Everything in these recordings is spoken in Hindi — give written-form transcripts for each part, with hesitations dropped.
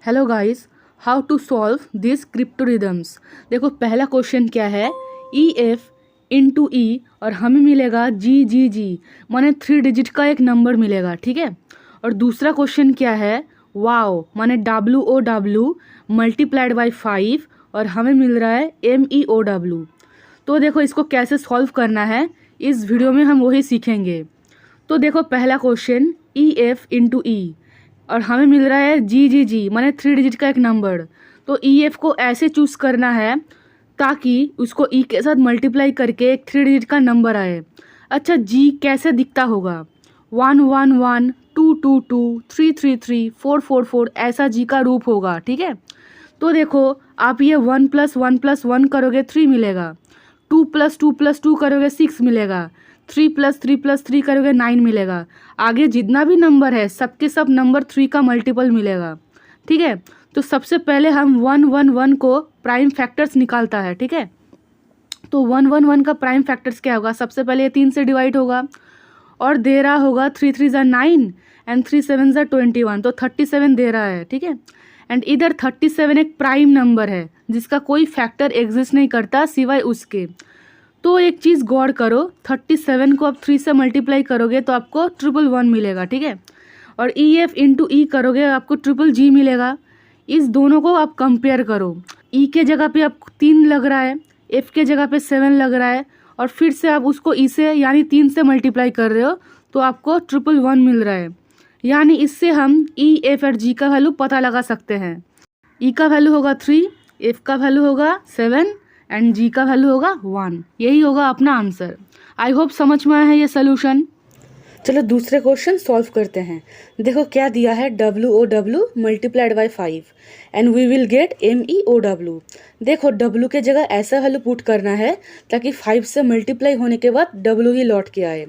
Hello guys, how to solve this cryptarithms. देखो पहला क्वेश्चन क्या है, ई एफ इंटू ई और हमें मिलेगा जी जी जी, माने 3 डिजिट का एक नंबर मिलेगा, ठीक है। और दूसरा क्वेश्चन क्या है, वाओ माने W O W multiplied by 5 और हमें मिल रहा है एम ई ओ डब्ल्यू। तो देखो इसको कैसे सॉल्व करना है इस वीडियो में हम वही सीखेंगे। तो देखो पहला क्वेश्चन ई एफ इंटू ई और हमें मिल रहा है जी जी जी माने 3 डिजिट का एक नंबर। तो ई एफ को ऐसे चूज़ करना है ताकि उसको ई के साथ मल्टीप्लाई करके एक 3 डिजिट का नंबर आए। अच्छा जी कैसे दिखता होगा, 1 1 1 2 2 2 3 3 3 4 4 4 ऐसा जी का रूप होगा, ठीक है। तो देखो आप ये 1 + 1 + 1 करोगे 3 मिलेगा, 2 + 2 + 2 करोगे 6 मिलेगा, 3 + 3 + 3 करोगे 9 मिलेगा। आगे जितना भी नंबर है सबके सब नंबर 3 का मल्टीपल मिलेगा, ठीक है। तो सबसे पहले हम 1 1 1 को प्राइम फैक्टर्स निकालता है, ठीक है। तो 1 1 1 का प्राइम फैक्टर्स क्या होगा, सबसे पहले ये 3 से डिवाइड होगा और दे रहा होगा 3 3 ज़ा 9 एंड 3 7 ज़ा 21, तो 37 दे रहा है, ठीक है। एंड इधर 37 एक प्राइम नंबर है जिसका कोई फैक्टर एग्जिस्ट नहीं करता सिवाय उसके। तो एक चीज़ गौर करो, 37 को आप 3 से मल्टीप्लाई करोगे तो आपको 111 मिलेगा, ठीक है। और ई एफ इंटू ई करोगे आपको ट्रिपल जी मिलेगा। इस दोनों को आप कंपेयर करो, ई के जगह पे आप 3 लग रहा है, एफ के जगह पे 7 लग रहा है और फिर से आप उसको ई से यानी 3 से मल्टीप्लाई कर रहे हो तो आपको 111 मिल रहा है। यानी इससे हम ई एफ और जी का वैल्यू पता लगा सकते हैं। ई का वैल्यू होगा 3, एफ का वैल्यू होगा 7 एंड जी का वैल्यू होगा 1। यही होगा अपना आंसर। आई होप समझ में आया है ये सोल्यूशन। चलो दूसरे क्वेश्चन सॉल्व करते हैं। देखो क्या दिया है, W O W multiplied by 5 and we will get M E O W. देखो डब्ल्यू के जगह ऐसा वैल्यू पुट करना है ताकि 5 से मल्टीप्लाई होने के बाद डब्ल्यू ही लौट के आए।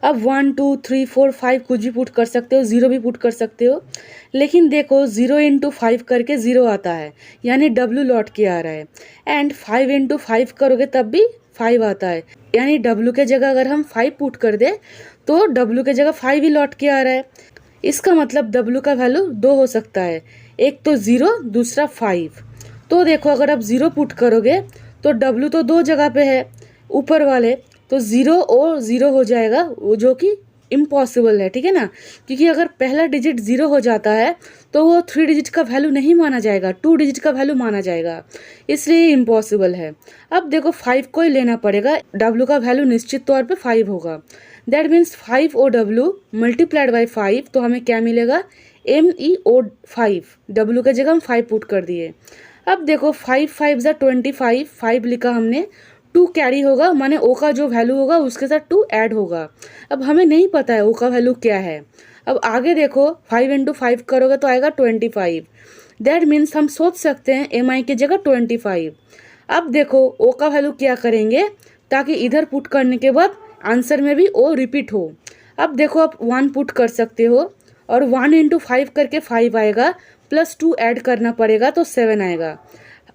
अब 1 2 3 4 5 कुछ भी पुट कर सकते हो, 0 भी पुट कर सकते हो, लेकिन देखो 0 × 5 करके 0 आता है यानी डब्ल्यू लौट के आ रहा है। एंड 5 × 5 करोगे तब भी 5 आता है, यानी डब्ल्यू के जगह अगर हम 5 पुट कर दे तो डब्ल्यू के जगह 5 ही लौट के आ रहा है। इसका मतलब डब्ल्यू का वैल्यू 2 हो सकता है, एक तो 0 दूसरा 5। तो देखो अगर आप 0 पुट करोगे तो डब्ल्यू तो 2 जगह पे है ऊपर वाले, तो 0 और 0 हो जाएगा, वो जो कि इम्पॉसिबल है, ठीक है ना। क्योंकि अगर पहला डिजिट 0 हो जाता है तो वो 3 डिजिट का वैल्यू नहीं माना जाएगा, 2 डिजिट का वैल्यू माना जाएगा, इसलिए इम्पॉसिबल है। अब देखो 5 को ही लेना पड़ेगा, डब्ल्यू का वैल्यू निश्चित तौर पे 5 होगा। That means 5 O W multiplied by 5, तो हमें क्या मिलेगा, एम ई ओ 5। डब्ल्यू के जगह हम 5 पुट कर दिए। अब देखो 5 5 ज़ा 25, 5 लिखा हमने, 2 कैरी होगा माने ओ का जो वैल्यू होगा उसके साथ 2 ऐड होगा। अब हमें नहीं पता है ओ का वैल्यू क्या है। अब आगे देखो 5 × 5 करोगे तो आएगा 25। दैट मीन्स हम सोच सकते हैं एम आई की जगह 25। अब देखो ओ का वैल्यू क्या करेंगे ताकि इधर पुट करने के बाद आंसर में भी ओ रिपीट हो। अब देखो आप 1 पुट कर सकते हो और 1 × 5 करके 5 आएगा, प्लस 2 ऐड करना पड़ेगा तो 7 आएगा।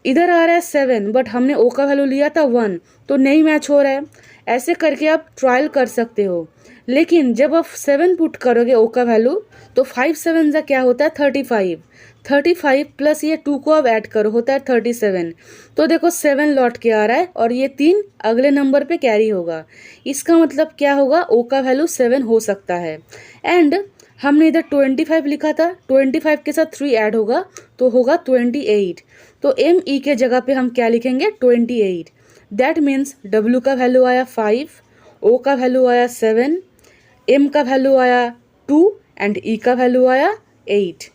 इधर आ रहा है 7 बट हमने ओ का वैल्यू लिया था 1, तो नहीं मैच हो रहा है। ऐसे करके आप ट्रायल कर सकते हो, लेकिन जब आप 7 पुट करोगे ओ का वैल्यू तो 5 7 ज़ा क्या होता है 35, 35 प्लस ये 2 को अब ऐड करो होता है 37। तो देखो 7 लौट के आ रहा है और ये 3 अगले नंबर पे कैरी होगा। इसका मतलब क्या होगा, ओ का वैल्यू 7 हो सकता है। एंड हमने इधर 25 लिखा था, 25 के साथ 3 ऐड होगा तो होगा 28। तो एम ई के जगह पे हम क्या लिखेंगे 28। दैट मीन्स डब्ल्यू का वैल्यू आया 5, ओ का वैल्यू आया 7, एम का वैल्यू आया 2 एंड ई का वैल्यू आया 8,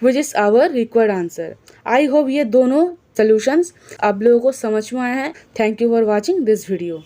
which is our required answer. I hope ये दोनों सोल्यूशंस आप लोगों को समझ में आया है। Thank you for watching this video.